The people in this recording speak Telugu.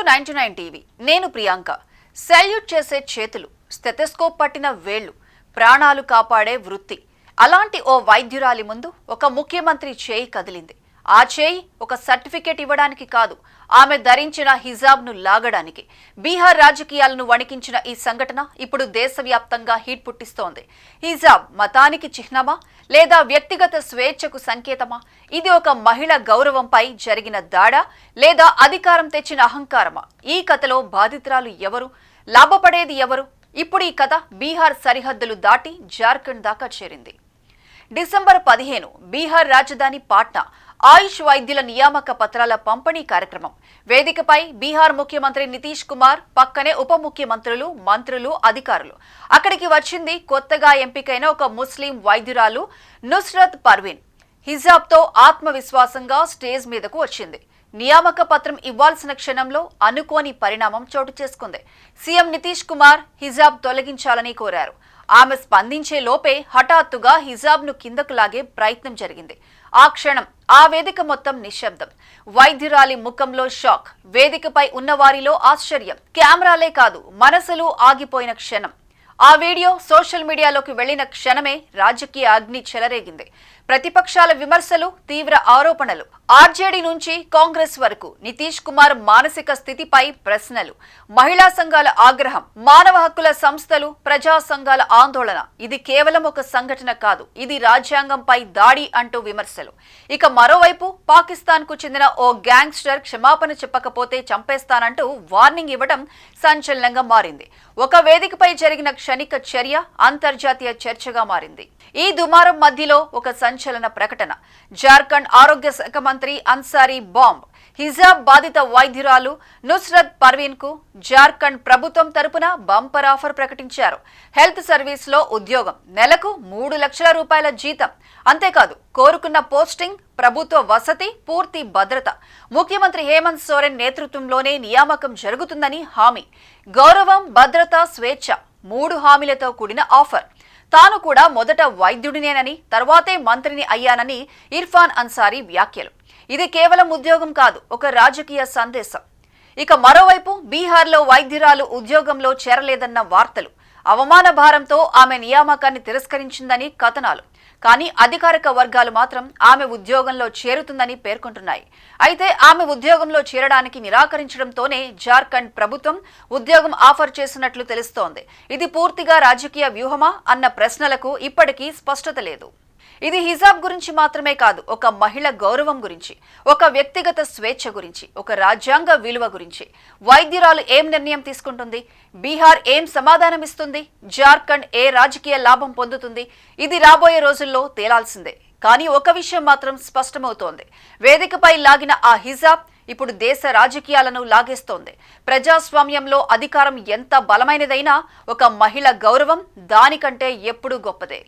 99 టీవీ నేను ప్రియాంక. సెల్యూట్ చేసే చేతులు, స్టెథోస్కోప్ పట్టిన వేళ్లు, ప్రాణాలు కాపాడే వృత్తి. అలాంటి ఓ వైద్యురాలి ముందు ఒక ముఖ్యమంత్రి చేయి కదిలింది. ఆ చేయి ఒక సర్టిఫికేట్ ఇవ్వడానికి కాదు, ఆమె ధరించిన హిజాబ్ను లాగడానికి. బీహార్ రాజకీయాలను వణికించిన ఈ సంఘటన ఇప్పుడు దేశవ్యాప్తంగా హీట్ పుట్టిస్తోంది. హిజాబ్ మతానికి చిహ్నమా లేదా వ్యక్తిగత స్వేచ్ఛకు సంకేతమా? ఇది ఒక మహిళ గౌరవంపై జరిగిన దాడా లేదా అధికారం తెచ్చిన అహంకారమా? ఈ కథలో బాధితురాలు ఎవరు, లాభపడేది ఎవరు? ఇప్పుడు ఈ కథ బీహార్ సరిహద్దులు దాటి జార్ఖండ్ దాకా చేరింది. డిసెంబర్ 15 బీహార్ రాజధాని పాట్నా ఆయుష్ వైద్యుల నియామక పత్రాల పంపిణీ కార్యక్రమం. వేదికపై బీహార్ ముఖ్యమంత్రి నితీష్ కుమార్, పక్కనే ఉప ముఖ్యమంత్రులు, మంత్రులు, అధికారులు. అక్కడికి వచ్చింది కొత్తగా ఎంపికైన ఒక ముస్లిం వైద్యురాలు నుస్రత్ పర్వీన్. హిజాబ్తో ఆత్మవిశ్వాసంగా స్టేజ్ మీదకు వచ్చింది. నియామక పత్రం ఇవ్వాల్సిన క్షణంలో అనుకోని పరిణామం చోటు చేసుకుంది. సీఎం నితీష్ కుమార్ హిజాబ్ తొలగించాలని కోరారు. ఆమె స్పందించే లోపే హఠాత్తుగా హిజాబ్ను కిందకు లాగే ప్రయత్నం జరిగింది. ఆ క్షణం ఆ వేదిక మొత్తం నిశ్శబ్దం. వైద్యురాలి ముఖంలో షాక్, వేదికపై ఉన్నవారిలో ఆశ్చర్యం. కెమెరాలే కాదు, మనసులు ఆగిపోయిన క్షణం. ఆ వీడియో సోషల్ మీడియాలోకి వెళ్లిన క్షణమే రాజకీయ అగ్ని చెలరేగింది. ప్రతిపక్షాల విమర్శలు, తీవ్ర ఆరోపణలు. ఆర్జేడీ నుంచి కాంగ్రెస్ వరకు నితీష్ కుమార్ మానసిక స్థితిపై ప్రశ్నలు, మహిళా సంఘాల ఆగ్రహం, మానవ హక్కుల సంస్థలు, ప్రజా సంఘాల ఆందోళన. ఇది కేవలం ఒక సంఘటన కాదు, ఇది రాజ్యాంగంపై దాడి అంటూ విమర్శలు. ఇక మరోవైపు పాకిస్తాన్ కు చెందిన ఓ గ్యాంగ్స్టర్ క్షమాపణ చెప్పకపోతే చంపేస్తానంటూ వార్నింగ్ ఇవ్వడం సంచలనంగా మారింది. ఒక వేదికపై జరిగిన క్షణిక చర్య అంతర్జాతీయ చర్చగా మారింది. ఈ దుమారం మధ్యలో ఒక సంచలన ప్రకటన. జార్ఖండ్ ఆరోగ్య శాఖ మంత్రి అన్సారీ బాంబ్ హిజాబ్ బాధిత వైద్యురాలు నుస్రత్ పర్వీన్ కు జార్ఖండ్ ప్రభుత్వం తరపున బంపర్ ఆఫర్ ప్రకటించారు. హెల్త్ సర్వీస్ లో ఉద్యోగం, నెలకు 3 లక్షల రూపాయల జీతం, అంతేకాదు కోరుకున్న పోస్టింగ్, ప్రభుత్వ వసతి, పూర్తి భద్రత. ముఖ్యమంత్రి హేమంత్ సోరెన్ నేతృత్వంలోనే నియామకం జరుగుతుందని హామీ. గౌరవం, భద్రత, స్వేచ్ఛ, 3 హామీలతో కూడిన ఆఫర్. తాను కూడా మొదట వైద్యుడినేనని, తర్వాతే మంత్రిని అయ్యానని ఇర్ఫాన్ అన్సారీ వ్యాఖ్యలు. ఇది కేవలం ఉద్యోగం కాదు, ఒక రాజకీయ సందేశం. ఇక మరోవైపు బీహార్లో వైద్యురాలు ఉద్యోగంలో చేరలేదన్న వార్తలు. అవమాన భారంతో ఆమె నియామకాన్ని తిరస్కరించిందని కథనాలు. కానీ అధికారిక వర్గాలు మాత్రం ఆమె ఉద్యోగంలో చేరుతుందని పేర్కొంటున్నాయి. అయితే ఆమె ఉద్యోగంలో చేరడానికి నిరాకరించడంతోనే జార్ఖండ్ ప్రభుత్వం ఉద్యోగం ఆఫర్ చేసినట్లు తెలుస్తోంది. ఇది పూర్తిగా రాజకీయ వ్యూహమా అన్న ప్రశ్నలకు ఇప్పటికీ స్పష్టత లేదు. ఇది హిజాబ్ గురించి మాత్రమే కాదు, ఒక మహిళ గౌరవం గురించి, ఒక వ్యక్తిగత స్వేచ్ఛ గురించి, ఒక రాజ్యాంగ విలువ గురించి. వైద్యురాలు ఏం నిర్ణయం తీసుకుంటుంది? బీహార్ ఏం సమాధానమిస్తుంది? జార్ఖండ్ ఏ రాజకీయ లాభం పొందుతుంది? ఇది రాబోయే రోజుల్లో తేలాల్సిందే. కానీ ఒక విషయం మాత్రం స్పష్టమవుతోంది. వేదికపై లాగిన ఆ హిజాబ్ ఇప్పుడు దేశ రాజకీయాలను లాగేస్తోంది. ప్రజాస్వామ్యంలో అధికారం ఎంత బలమైనదైనా ఒక మహిళ గౌరవం దానికంటే ఎప్పుడూ గొప్పదే.